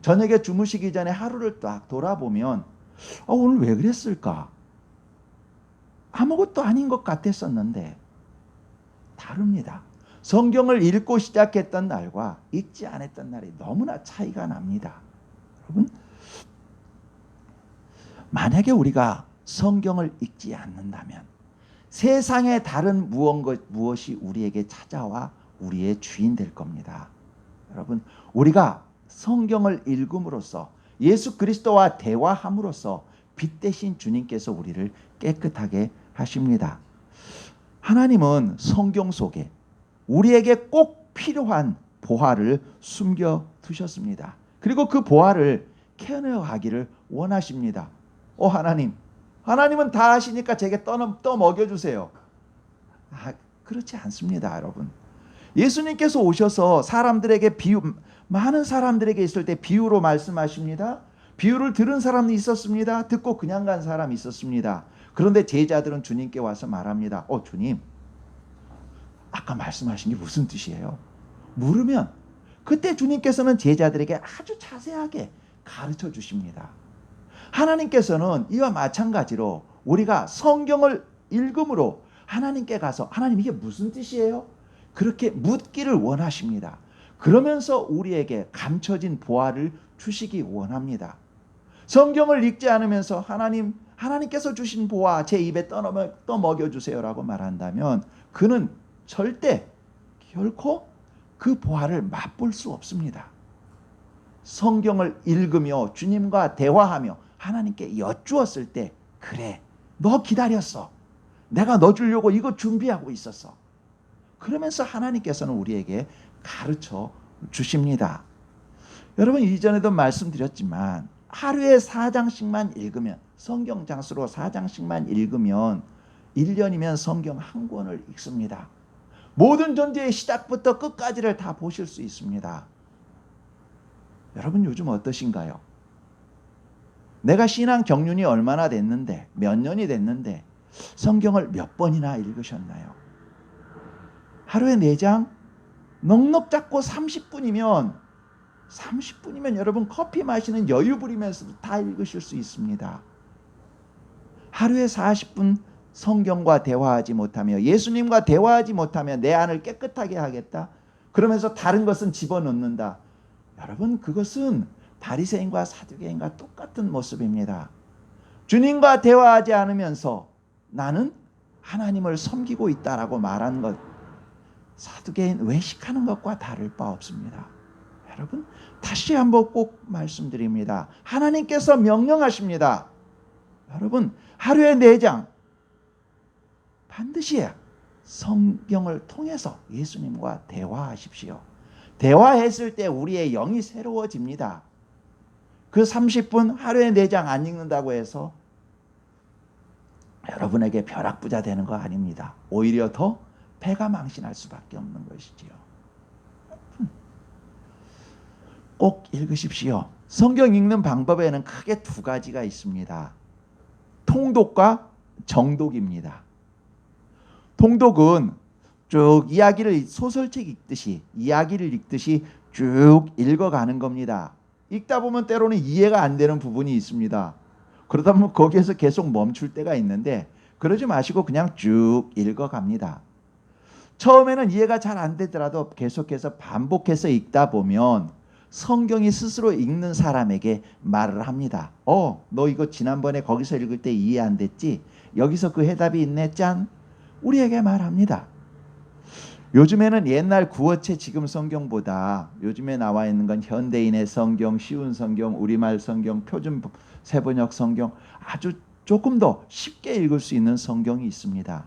저녁에 주무시기 전에 하루를 딱 돌아보면 오늘 왜 그랬을까? 아무것도 아닌 것 같았었는데 다릅니다. 성경을 읽고 시작했던 날과 읽지 않았던 날이 너무나 차이가 납니다. 여러분, 만약에 우리가 성경을 읽지 않는다면 세상의 다른 무엇이 우리에게 찾아와 우리의 주인 될 겁니다. 여러분, 우리가 성경을 읽음으로써 예수 그리스도와 대화함으로써 빛 대신 주님께서 우리를 깨끗하게 하십니다. 하나님은 성경 속에 우리에게 꼭 필요한 보화를 숨겨 두셨습니다. 그리고 그 보화를 캐내가기를 원하십니다. 하나님은 다 아시니까 제게 떠먹여 주세요. 그렇지 않습니다, 여러분. 예수님께서 오셔서 많은 사람들에게 있을 때 비유로 말씀하십니다. 비유를 들은 사람이 있었습니다. 듣고 그냥 간 사람이 있었습니다. 그런데 제자들은 주님께 와서 말합니다. 주님, 아까 말씀하신 게 무슨 뜻이에요? 물으면 그때 주님께서는 제자들에게 아주 자세하게 가르쳐 주십니다. 하나님께서는 이와 마찬가지로 우리가 성경을 읽음으로 하나님께 가서 하나님 이게 무슨 뜻이에요? 그렇게 묻기를 원하십니다. 그러면서 우리에게 감춰진 보화를 주시기 원합니다. 성경을 읽지 않으면서 하나님께서 주신 보화 제 입에 떠먹여 주세요라고 말한다면 그는 결코 그 보화를 맛볼 수 없습니다. 성경을 읽으며 주님과 대화하며 하나님께 여쭈었을 때 그래, 너 기다렸어. 내가 너 주려고 이거 준비하고 있었어. 그러면서 하나님께서는 우리에게 가르쳐 주십니다. 여러분, 이전에도 말씀드렸지만 하루에 4장씩만 읽으면, 성경 장수로 4장씩만 읽으면 1년이면 성경 한 권을 읽습니다. 모든 존재의 시작부터 끝까지를 다 보실 수 있습니다. 여러분, 요즘 어떠신가요? 내가 신앙 경륜이 얼마나 됐는데, 몇 년이 됐는데 성경을 몇 번이나 읽으셨나요? 하루에 4장? 넉넉 잡고 30분이면 여러분 커피 마시는 여유 부리면서도 다 읽으실 수 있습니다. 하루에 40분 성경과 대화하지 못하며 예수님과 대화하지 못하며 내 안을 깨끗하게 하겠다. 그러면서 다른 것은 집어넣는다. 여러분, 그것은 바리새인과 사두개인과 똑같은 모습입니다. 주님과 대화하지 않으면서 나는 하나님을 섬기고 있다라고 말한 것, 사두개인 외식하는 것과 다를 바 없습니다. 여러분, 다시 한번 꼭 말씀드립니다. 하나님께서 명령하십니다. 여러분, 하루에 4장 반드시 성경을 통해서 예수님과 대화하십시오. 대화했을 때 우리의 영이 새로워집니다. 그 30분 하루에 4장 안 읽는다고 해서 여러분에게 벼락부자 되는 거 아닙니다. 오히려 더 배가 망신할 수밖에 없는 것이지요. 꼭 읽으십시오. 성경 읽는 방법에는 크게 2가지가 있습니다. 통독과 정독입니다. 통독은 쭉 소설책 읽듯이 이야기를 읽듯이 쭉 읽어가는 겁니다. 읽다 보면 때로는 이해가 안 되는 부분이 있습니다. 그러다 보면 거기에서 계속 멈출 때가 있는데 그러지 마시고 그냥 쭉 읽어갑니다. 처음에는 이해가 잘 안 되더라도 계속해서 반복해서 읽다 보면 성경이 스스로 읽는 사람에게 말을 합니다. 너 이거 지난번에 거기서 읽을 때 이해 안 됐지? 여기서 그 해답이 있네. 짠. 우리에게 말합니다. 요즘에는 옛날 구어체 지금 성경보다 요즘에 나와 있는 건 현대인의 성경, 쉬운 성경, 우리말 성경, 표준 세번역 성경, 아주 조금 더 쉽게 읽을 수 있는 성경이 있습니다.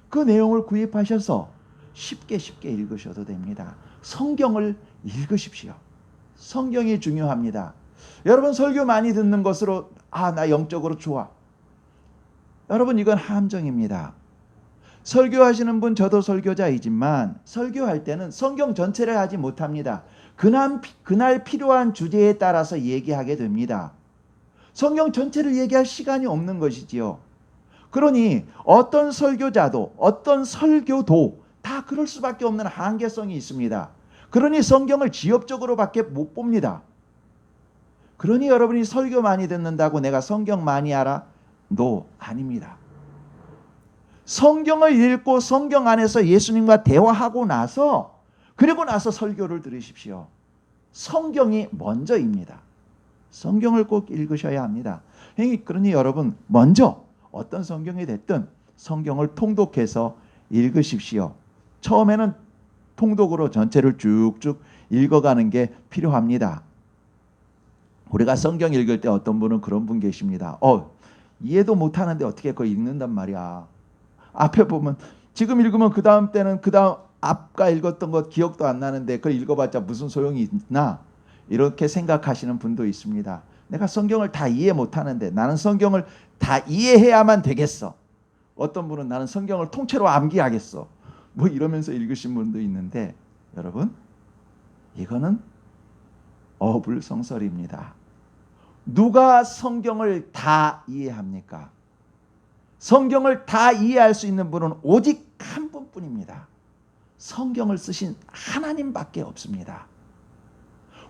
그 내용을 구입하셔서 쉽게 읽으셔도 됩니다. 성경을 읽으십시오. 성경이 중요합니다. 여러분 설교 많이 듣는 것으로 나 영적으로 좋아. 여러분 이건 함정입니다. 설교하시는 분 저도 설교자이지만 설교할 때는 성경 전체를 하지 못합니다. 그날 필요한 주제에 따라서 얘기하게 됩니다. 성경 전체를 얘기할 시간이 없는 것이지요. 그러니 어떤 설교자도 어떤 설교도 다 그럴 수밖에 없는 한계성이 있습니다. 그러니 성경을 지엽적으로밖에 못 봅니다. 그러니 여러분이 설교 많이 듣는다고 내가 성경 많이 알아? 아닙니다. 성경을 읽고 성경 안에서 예수님과 대화하고 나서 그리고 나서 설교를 들으십시오. 성경이 먼저입니다. 성경을 꼭 읽으셔야 합니다. 그러니 여러분 먼저 어떤 성경이 됐든 성경을 통독해서 읽으십시오. 처음에는 통독으로 전체를 쭉쭉 읽어가는 게 필요합니다. 우리가 성경 읽을 때 어떤 분은 그런 분 계십니다. 이해도 못하는데 어떻게 그걸 읽는단 말이야. 앞에 보면 지금 읽으면 그 다음 때는 그 다음 앞가 읽었던 것 기억도 안 나는데 그걸 읽어봤자 무슨 소용이 있나, 이렇게 생각하시는 분도 있습니다. 내가 성경을 다 이해 못하는데 나는 성경을 다 이해해야만 되겠어. 어떤 분은 나는 성경을 통째로 암기하겠어. 이러면서 읽으신 분도 있는데 여러분 이거는 어불성설입니다. 누가 성경을 다 이해합니까? 성경을 다 이해할 수 있는 분은 오직 한 분뿐입니다. 성경을 쓰신 하나님밖에 없습니다.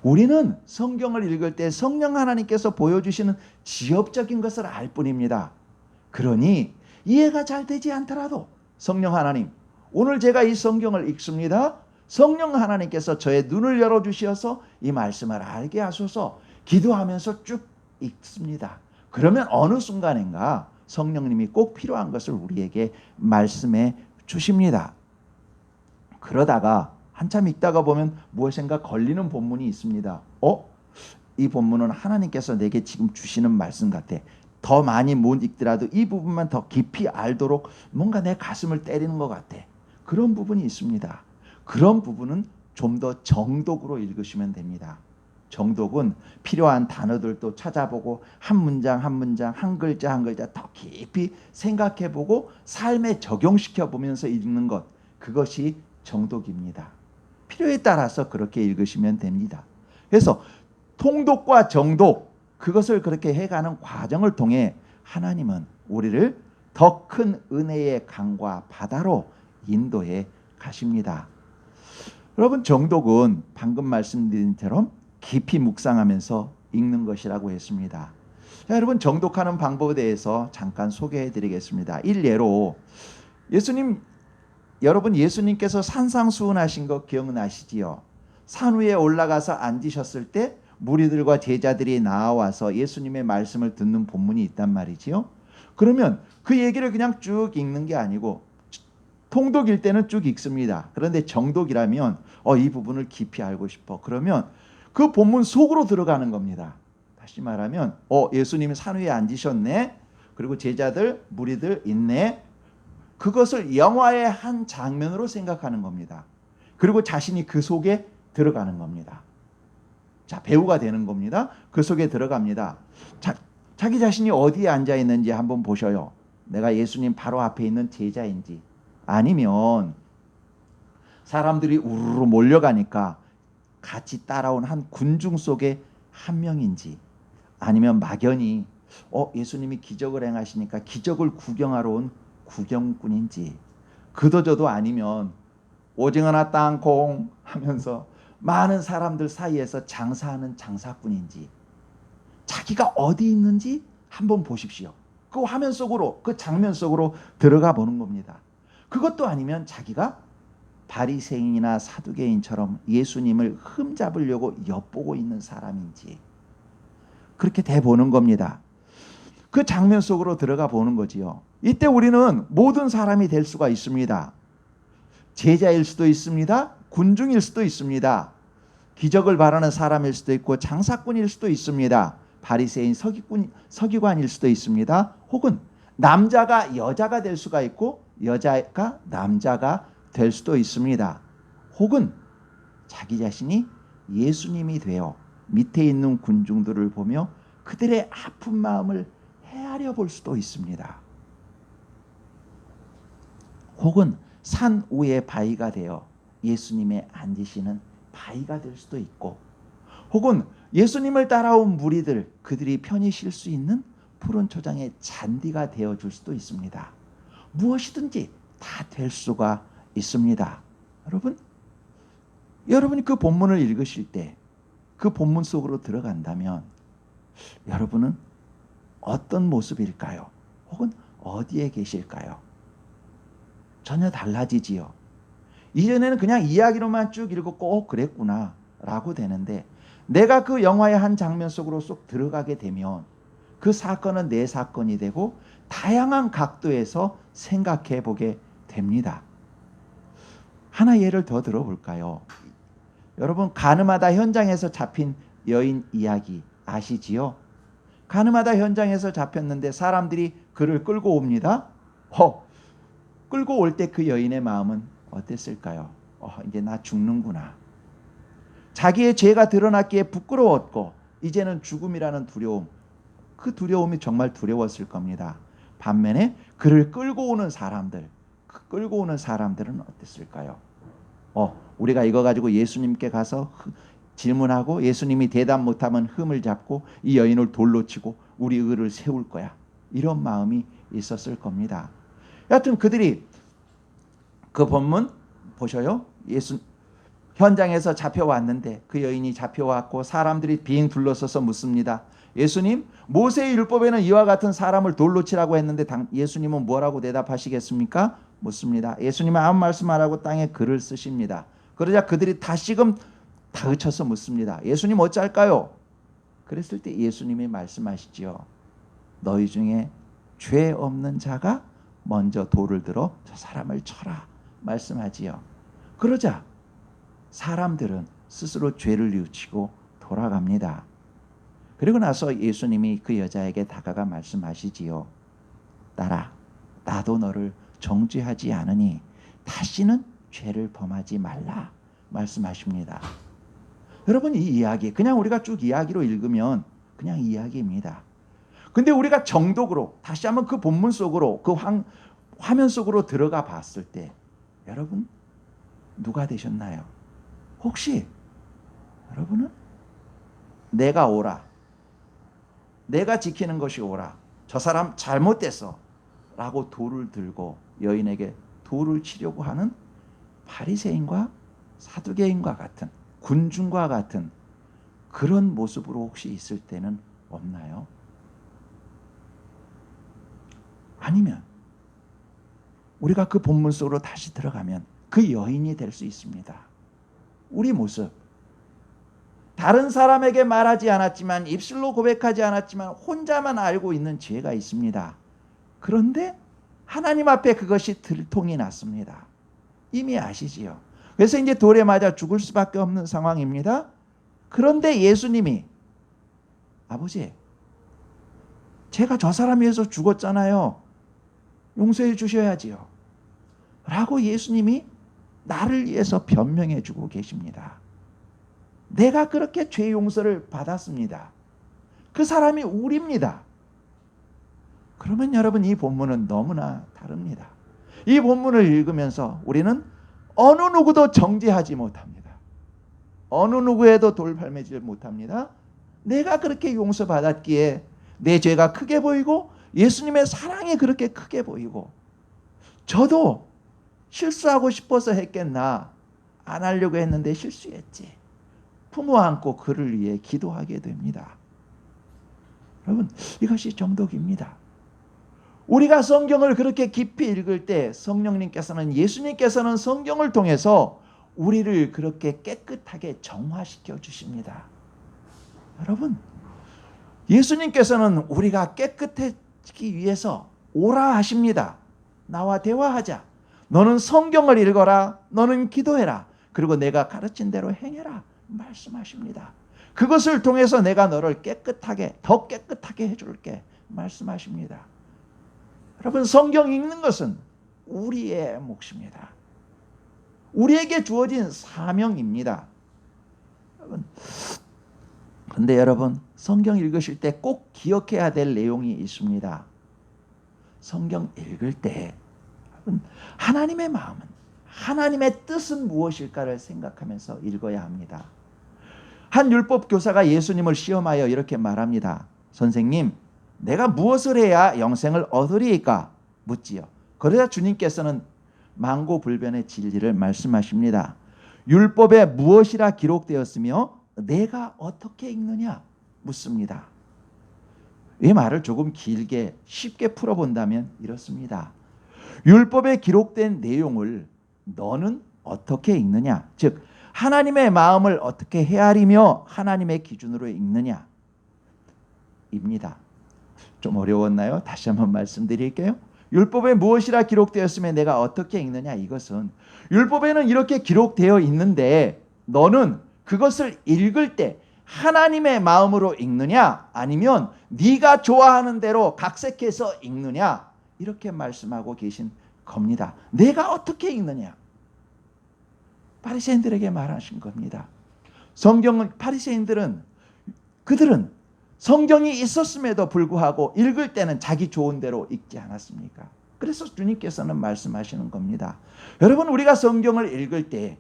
우리는 성경을 읽을 때 성령 하나님께서 보여주시는 지엽적인 것을 알 뿐입니다. 그러니 이해가 잘 되지 않더라도 성령 하나님, 오늘 제가 이 성경을 읽습니다. 성령 하나님께서 저의 눈을 열어주셔서 이 말씀을 알게 하소서 기도하면서 쭉 읽습니다. 그러면 어느 순간인가 성령님이 꼭 필요한 것을 우리에게 말씀해 주십니다. 그러다가 한참 읽다가 보면 무엇인가 걸리는 본문이 있습니다. 이 본문은 하나님께서 내게 지금 주시는 말씀 같아. 더 많이 못 읽더라도 이 부분만 더 깊이 알도록 뭔가 내 가슴을 때리는 것 같아. 그런 부분이 있습니다. 그런 부분은 좀 더 정독으로 읽으시면 됩니다. 정독은 필요한 단어들도 찾아보고 한 문장 한 문장 한 글자 한 글자 더 깊이 생각해보고 삶에 적용시켜 보면서 읽는 것, 그것이 정독입니다. 필요에 따라서 그렇게 읽으시면 됩니다. 그래서 통독과 정독, 그것을 그렇게 해가는 과정을 통해 하나님은 우리를 더 큰 은혜의 강과 바다로 인도해 가십니다. 여러분 정독은 방금 말씀드린 처럼 깊이 묵상하면서 읽는 것이라고 했습니다. 자, 여러분 정독하는 방법에 대해서 잠깐 소개해 드리겠습니다. 일례로 여러분 예수님께서 산상수훈하신 거 기억나시지요? 산 위에 올라가서 앉으셨을 때 무리들과 제자들이 나와서 예수님의 말씀을 듣는 본문이 있단 말이지요. 그러면 그 얘기를 그냥 쭉 읽는 게 아니고 통독일 때는 쭉 읽습니다. 그런데 정독이라면 이 부분을 깊이 알고 싶어. 그러면 그 본문 속으로 들어가는 겁니다. 다시 말하면 예수님이 산 위에 앉으셨네. 그리고 제자들, 무리들 있네. 그것을 영화의 한 장면으로 생각하는 겁니다. 그리고 자신이 그 속에 들어가는 겁니다. 자, 배우가 되는 겁니다. 그 속에 들어갑니다. 자기 자신이 어디에 앉아 있는지 한번 보셔요. 내가 예수님 바로 앞에 있는 제자인지, 아니면 사람들이 우르르 몰려가니까 같이 따라온 한 군중 속의 한 명인지, 아니면 막연히 예수님이 기적을 행하시니까 기적을 구경하러 온 구경꾼인지, 그도저도 아니면 오징어나 땅콩 하면서 많은 사람들 사이에서 장사하는 장사꾼인지, 자기가 어디 있는지 한번 보십시오. 그 화면 속으로, 그 장면 속으로 들어가 보는 겁니다. 그것도 아니면 자기가 바리새인이나 사두개인처럼 예수님을 흠잡으려고 엿보고 있는 사람인지, 그렇게 돼 보는 겁니다. 그 장면 속으로 들어가 보는 거지요. 이때 우리는 모든 사람이 될 수가 있습니다. 제자일 수도 있습니다. 군중일 수도 있습니다. 기적을 바라는 사람일 수도 있고 장사꾼일 수도 있습니다. 바리새인 서기관일 수도 있습니다. 혹은 남자가 여자가 될 수가 있고 여자가 남자가 될 수도 있습니다. 혹은 자기 자신이 예수님이 되어 밑에 있는 군중들을 보며 그들의 아픈 마음을 헤아려 볼 수도 있습니다. 혹은 산 위의 바위가 되어 예수님의 앉으시는 바위가 될 수도 있고, 혹은 예수님을 따라온 무리들, 그들이 편히 쉴 수 있는 푸른 초장의 잔디가 되어줄 수도 있습니다. 무엇이든지 다 될 수가 있습니다. 여러분이 그 본문을 읽으실 때 그 본문 속으로 들어간다면 여러분은 어떤 모습일까요? 혹은 어디에 계실까요? 전혀 달라지지요. 이전에는 그냥 이야기로만 쭉 읽고 그랬구나 라고 되는데, 내가 그 영화의 한 장면 속으로 쏙 들어가게 되면 그 사건은 내 사건이 되고 다양한 각도에서 생각해 보게 됩니다. 하나 예를 더 들어볼까요? 여러분, 가늠하다 현장에서 잡힌 여인 이야기 아시지요? 가늠하다 현장에서 잡혔는데 사람들이 그를 끌고 옵니다. 끌고 올 때 그 여인의 마음은 어땠을까요? 이제 나 죽는구나. 자기의 죄가 드러났기에 부끄러웠고 이제는 죽음이라는 두려움, 그 두려움이 정말 두려웠을 겁니다. 반면에 그를 끌고 오는 사람들은 어땠을까요? 우리가 이거 가지고 예수님께 가서 질문하고 예수님이 대답 못하면 흠을 잡고 이 여인을 돌로 치고 우리 의를 세울 거야. 이런 마음이 있었을 겁니다. 여하튼 그들이 그 본문 보셔요. 예수 현장에서 잡혀왔는데 그 여인이 잡혀왔고 사람들이 빙 둘러서서 묻습니다. 예수님, 모세의 율법에는 이와 같은 사람을 돌로 치라고 했는데 예수님은 뭐라고 대답하시겠습니까? 묻습니다. 예수님은 아무 말씀 안 하고 땅에 글을 쓰십니다. 그러자 그들이 다시금 다그쳐서 묻습니다. 예수님 어쩔까요? 그랬을 때 예수님이 말씀하시지요. 너희 중에 죄 없는 자가 먼저 돌을 들어 저 사람을 쳐라 말씀하지요. 그러자 사람들은 스스로 죄를 뉘우치고 돌아갑니다. 그리고 나서 예수님이 그 여자에게 다가가 말씀하시지요. 딸아, 나도 너를 정죄하지 않으니 다시는 죄를 범하지 말라 말씀하십니다. 여러분, 이 이야기 그냥 우리가 쭉 이야기로 읽으면 그냥 이야기입니다. 근데 우리가 정독으로 다시 한번 그 본문 속으로 그 화면 속으로 들어가 봤을 때 여러분 누가 되셨나요? 혹시 여러분은 내가 옳아, 내가 지키는 것이 옳아, 저 사람 잘못됐어 라고 돌을 들고 여인에게 돌을 치려고 하는 바리새인과 사두개인과 같은, 군중과 같은 그런 모습으로 혹시 있을 때는 없나요? 아니면 우리가 그 본문 속으로 다시 들어가면 그 여인이 될 수 있습니다. 우리 모습, 다른 사람에게 말하지 않았지만 입술로 고백하지 않았지만 혼자만 알고 있는 죄가 있습니다. 그런데 하나님 앞에 그것이 들통이 났습니다. 이미 아시지요. 그래서 이제 돌에 맞아 죽을 수밖에 없는 상황입니다. 그런데 예수님이 아버지, 제가 저 사람 위해서 죽었잖아요. 용서해 주셔야지요. 라고 예수님이 나를 위해서 변명해 주고 계십니다. 내가 그렇게 죄 용서를 받았습니다. 그 사람이 우리입니다. 그러면 여러분, 이 본문은 너무나 다릅니다. 이 본문을 읽으면서 우리는 어느 누구도 정죄하지 못합니다. 어느 누구에도 돌팔매질 못합니다. 내가 그렇게 용서받았기에 내 죄가 크게 보이고 예수님의 사랑이 그렇게 크게 보이고, 저도 실수하고 싶어서 했겠나, 안 하려고 했는데 실수했지, 품어 안고 그를 위해 기도하게 됩니다. 여러분, 이것이 정독입니다. 우리가 성경을 그렇게 깊이 읽을 때 성령님께서는, 예수님께서는 성경을 통해서 우리를 그렇게 깨끗하게 정화시켜 주십니다. 여러분, 예수님께서는 우리가 깨끗해지기 위해서 오라 하십니다. 나와 대화하자. 너는 성경을 읽어라. 너는 기도해라. 그리고 내가 가르친 대로 행해라. 말씀하십니다. 그것을 통해서 내가 너를 깨끗하게, 더 깨끗하게 해줄게. 말씀하십니다. 여러분, 성경 읽는 것은 우리의 몫입니다. 우리에게 주어진 사명입니다. 그런데 여러분, 성경 읽으실 때 꼭 기억해야 될 내용이 있습니다. 성경 읽을 때 하나님의 마음은, 하나님의 뜻은 무엇일까를 생각하면서 읽어야 합니다. 한 율법 교사가 예수님을 시험하여 이렇게 말합니다. 선생님, 내가 무엇을 해야 영생을 얻으리이까? 묻지요. 그러자 주님께서는 만고불변의 진리를 말씀하십니다. 율법에 무엇이라 기록되었으며 내가 어떻게 읽느냐? 묻습니다. 이 말을 조금 길게 쉽게 풀어본다면 이렇습니다. 율법에 기록된 내용을 너는 어떻게 읽느냐? 즉 하나님의 마음을 어떻게 헤아리며 하나님의 기준으로 읽느냐? 입니다. 좀 어려웠나요? 다시 한번 말씀드릴게요. 율법에 무엇이라 기록되었으면 내가 어떻게 읽느냐? 이것은 율법에는 이렇게 기록되어 있는데 너는 그것을 읽을 때 하나님의 마음으로 읽느냐? 아니면 네가 좋아하는 대로 각색해서 읽느냐? 이렇게 말씀하고 계신 겁니다. 내가 어떻게 읽느냐? 바리새인들에게 말하신 겁니다. 성경은, 바리새인들은, 그들은 성경이 있었음에도 불구하고 읽을 때는 자기 좋은 대로 읽지 않았습니까? 그래서 주님께서는 말씀하시는 겁니다. 여러분, 우리가 성경을 읽을 때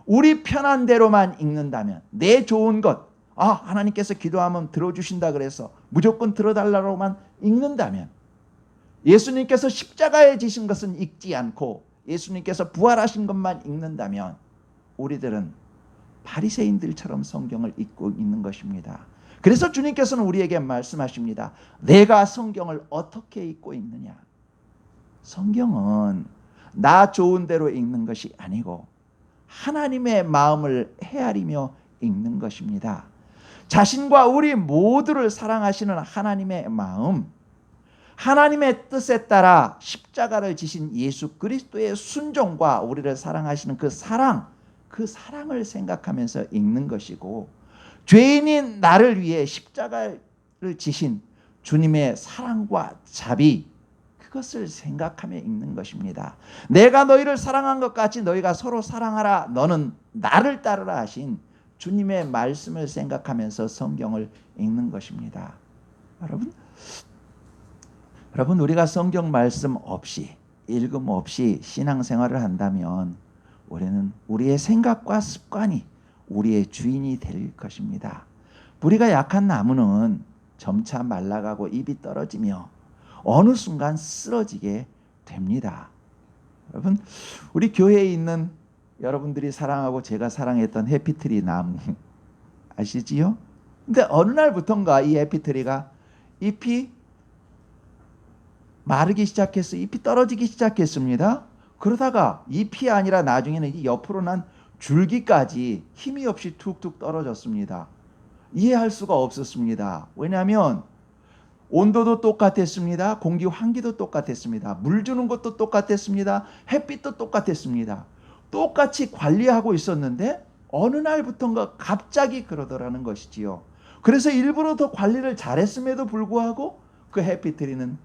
우리 편한 대로만 읽는다면, 내 좋은 것, 하나님께서 기도하면 들어주신다 그래서 무조건 들어달라고만 읽는다면, 예수님께서 십자가에 지신 것은 읽지 않고 예수님께서 부활하신 것만 읽는다면 우리들은 바리새인들처럼 성경을 읽고 있는 것입니다. 그래서 주님께서는 우리에게 말씀하십니다. 내가 성경을 어떻게 읽고 있느냐? 성경은 나 좋은 대로 읽는 것이 아니고 하나님의 마음을 헤아리며 읽는 것입니다. 자신과 우리 모두를 사랑하시는 하나님의 마음, 하나님의 뜻에 따라 십자가를 지신 예수 그리스도의 순종과 우리를 사랑하시는 그 사랑을 생각하면서 읽는 것이고, 죄인인 나를 위해 십자가를 지신 주님의 사랑과 자비, 그것을 생각하며 읽는 것입니다. 내가 너희를 사랑한 것 같이 너희가 서로 사랑하라, 너는 나를 따르라 하신 주님의 말씀을 생각하면서 성경을 읽는 것입니다. 여러분, 우리가 성경 말씀 없이, 읽음 없이 신앙생활을 한다면 우리는 우리의 생각과 습관이 우리의 주인이 될 것입니다. 뿌리가 약한 나무는 점차 말라가고 잎이 떨어지며 어느 순간 쓰러지게 됩니다. 여러분, 우리 교회에 있는 여러분들이 사랑하고 제가 사랑했던 해피트리 나무 아시지요? 근데 어느 날부턴가 이 해피트리가 잎이 마르기 시작해서 잎이 떨어지기 시작했습니다. 그러다가 잎이 아니라 나중에는 이 옆으로 난 줄기까지 힘이 없이 툭툭 떨어졌습니다. 이해할 수가 없었습니다. 왜냐하면 온도도 똑같았습니다. 공기 환기도 똑같았습니다. 물 주는 것도 똑같았습니다. 햇빛도 똑같았습니다. 똑같이 관리하고 있었는데 어느 날부턴가 갑자기 그러더라는 것이지요. 그래서 일부러 더 관리를 잘했음에도 불구하고 그 해피트리는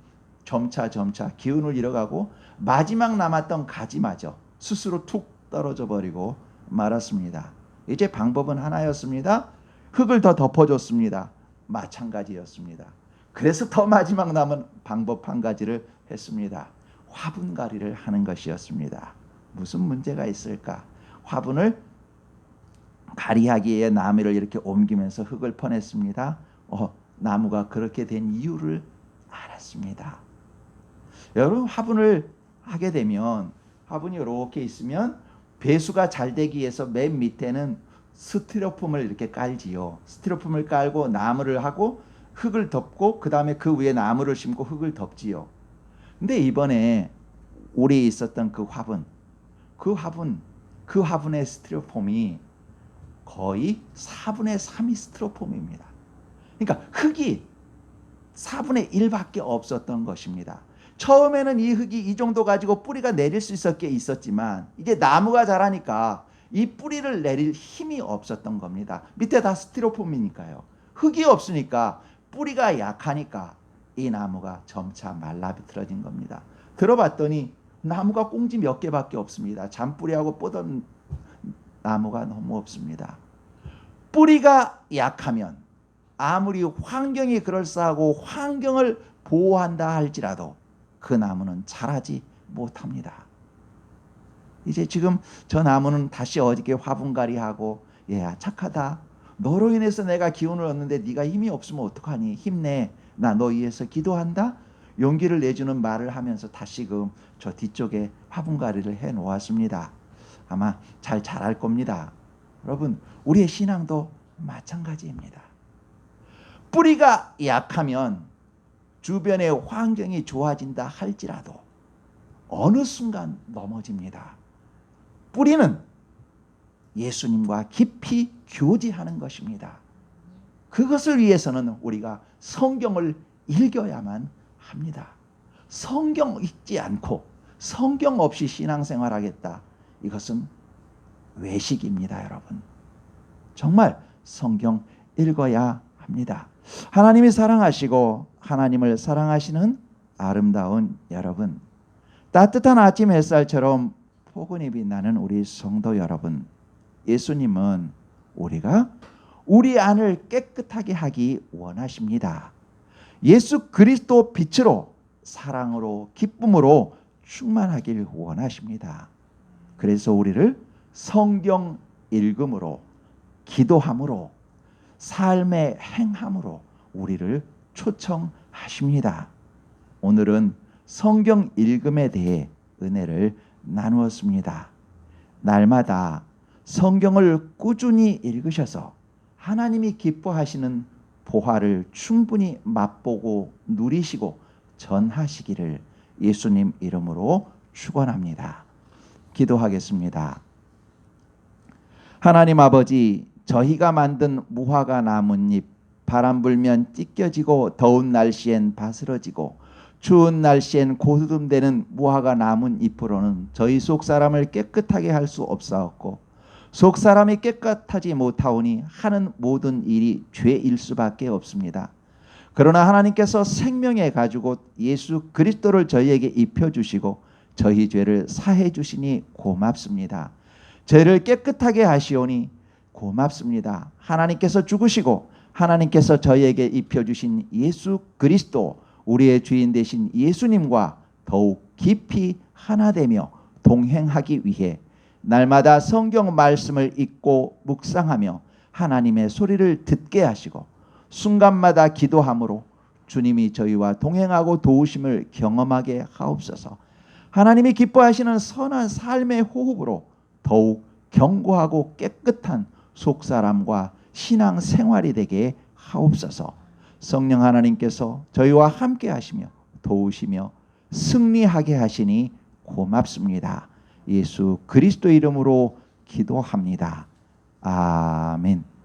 점차 기운을 잃어가고 마지막 남았던 가지마저 스스로 툭 떨어져 버리고 말았습니다. 이제 방법은 하나였습니다. 흙을 더 덮어줬습니다. 마찬가지였습니다. 그래서 더 마지막 남은 방법 한 가지를 했습니다. 화분갈이를 하는 것이었습니다. 무슨 문제가 있을까? 화분을 가리하기에 나무를 이렇게 옮기면서 흙을 퍼냈습니다. 나무가 그렇게 된 이유를 알았습니다. 여러분, 화분을 하게 되면, 화분이 이렇게 있으면 배수가 잘 되기 위해서 맨 밑에는 스티로폼을 이렇게 깔지요. 스티로폼을 깔고 나무를 하고 흙을 덮고 그 다음에 그 위에 나무를 심고 흙을 덮지요. 근데 이번에 우리 있었던 그 화분의 스티로폼이 거의 4분의 3이 스티로폼입니다. 그러니까 흙이 4분의 1밖에 없었던 것입니다. 처음에는 이 흙이 이 정도 가지고 뿌리가 내릴 수 있었지만 이제 나무가 자라니까 이 뿌리를 내릴 힘이 없었던 겁니다. 밑에 다 스티로폼이니까요. 흙이 없으니까 뿌리가 약하니까 이 나무가 점차 말라 비틀어진 겁니다. 들어봤더니 나무가 꽁지 몇 개밖에 없습니다. 잔뿌리하고 뻗은 나무가 너무 없습니다. 뿌리가 약하면 아무리 환경이 그럴싸하고 환경을 보호한다 할지라도 그 나무는 자라지 못합니다. 이제 지금 저 나무는 다시 어저께 화분갈이하고 얘야 착하다. 너로 인해서 내가 기운을 얻는데 네가 힘이 없으면 어떡하니. 힘내. 나 너 위해서 기도한다. 용기를 내주는 말을 하면서 다시금 저 뒤쪽에 화분갈이를 해 놓았습니다. 아마 잘 자랄 겁니다. 여러분, 우리의 신앙도 마찬가지입니다. 뿌리가 약하면 주변의 환경이 좋아진다 할지라도 어느 순간 넘어집니다. 뿌리는 예수님과 깊이 교제하는 것입니다. 그것을 위해서는 우리가 성경을 읽어야만 합니다. 성경 읽지 않고 성경 없이 신앙생활하겠다. 이것은 외식입니다, 여러분. 정말 성경 읽어야 합니다. 하나님이 사랑하시고 하나님을 사랑하시는 아름다운 여러분, 따뜻한 아침 햇살처럼 포근히 빛나는 우리 성도 여러분, 예수님은 우리가 우리 안을 깨끗하게 하기 원하십니다. 예수 그리스도 빛으로 사랑으로 기쁨으로 충만하길 원하십니다. 그래서 우리를 성경 읽음으로, 기도함으로, 삶의 행함으로 우리를 초청하십니다. 오늘은 성경 읽음에 대해 은혜를 나누었습니다. 날마다 성경을 꾸준히 읽으셔서 하나님이 기뻐하시는 보화를 충분히 맛보고 누리시고 전하시기를 예수님 이름으로 축원합니다. 기도하겠습니다. 하나님 아버지, 저희가 만든 무화과 나뭇잎, 바람 불면 찢겨지고 더운 날씨엔 바스러지고 추운 날씨엔 고스름되는 무화과 나뭇잎으로는 저희 속사람을 깨끗하게 할 수 없사옵고 속사람이 깨끗하지 못하오니 하는 모든 일이 죄일 수밖에 없습니다. 그러나 하나님께서 생명의 가죽 예수 그리스도를 저희에게 입혀주시고 저희 죄를 사해 주시니 고맙습니다. 죄를 깨끗하게 하시오니 고맙습니다. 하나님께서 죽으시고 하나님께서 저희에게 입혀주신 예수 그리스도, 우리의 주인 되신 예수님과 더욱 깊이 하나 되며 동행하기 위해 날마다 성경 말씀을 읽고 묵상하며 하나님의 소리를 듣게 하시고 순간마다 기도함으로 주님이 저희와 동행하고 도우심을 경험하게 하옵소서. 하나님이 기뻐하시는 선한 삶의 호흡으로 더욱 견고하고 깨끗한 속사람과 신앙 생활이 되게 하옵소서. 성령 하나님께서 저희와 함께 하시며 도우시며 승리하게 하시니 고맙습니다. 예수 그리스도 이름으로 기도합니다. 아멘.